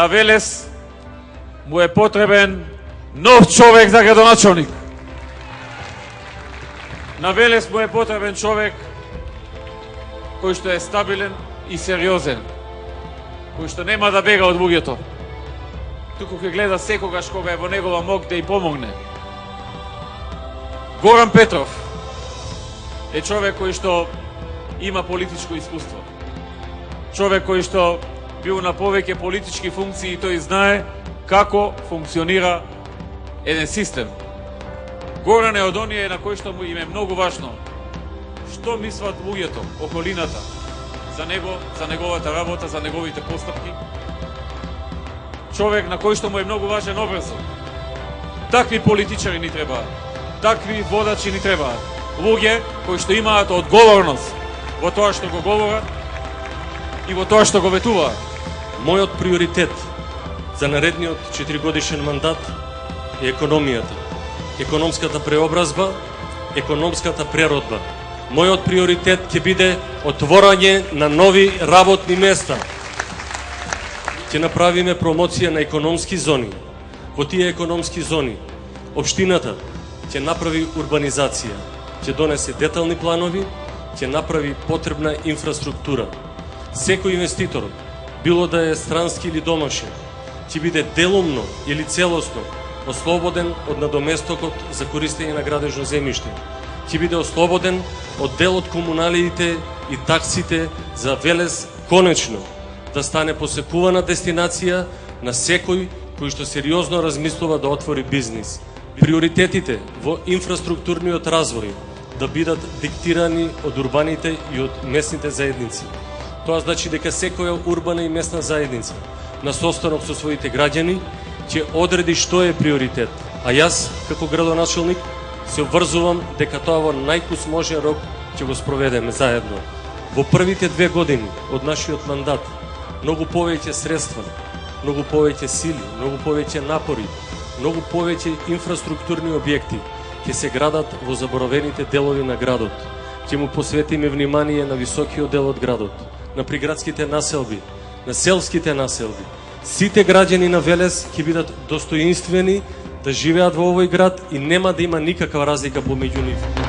на Велес му е потребен нов човек за градоначалник. На Велес му е потребен човек кој што е стабилен и сериозен, кој што нема да бега од луѓето, туку ќе гледа секогаш кога е во негова мог да ја помогне. Горан Петров е човек кој што има политичко искуство. Човек кој што бил на повеќе политички функции и тој знае како функционира еден систем. Горан е од оние на кој што му им е многу важно што мислат луѓето, околината, за него, за неговата работа, за неговите постапки. Човек на кој што му е многу важен образот. Такви политичари ни требаат, такви водачи ни требаат. Луѓе кои што имаат одговорност во тоа што го говорат и во тоа што го ветуваат. Мојот приоритет за наредниот 4-годишен мандат е економијата, економската преобразба, економската преродба. Мојот приоритет ќе биде отворање на нови работни места. Ќе направиме промоција на економски зони. Во тие економски зони општината ќе направи урбанизација, ќе донесе детални планови, ќе направи потребна инфраструктура. Секој инвеститор, било да е странски или домашен, ќе биде делумно или целосно ослободен од надоместокот за користење на градежно земјиште. Ќе биде ослободен од дел од комуналиите и таксите за Велес конечно да стане посекувана дестинација на секој кој што сериозно размислува да отвори бизнис. Приоритетите во инфраструктурниот развој да бидат диктирани од урбаните и од местните заедници. Тоа значи дека секоја урбана и местна заедница на состанок со своите граѓани ќе одреди што е приоритет. А јас, како градоначалник, се обврзувам дека тоа во најкус можен рок ќе го спроведеме заедно. Во првите 2 години од нашиот мандат многу повеќе средства, многу повеќе сили, многу повеќе напори, многу повеќе инфраструктурни објекти ќе се градат во заборавените делови на градот. Ќе му посветиме внимание на високиот дел од градот, на приградските населби, на селските населби. Сите граѓани на Велес ќе бидат достоинствени да живеат во овој град и нема да има никаква разлика помеѓу нив.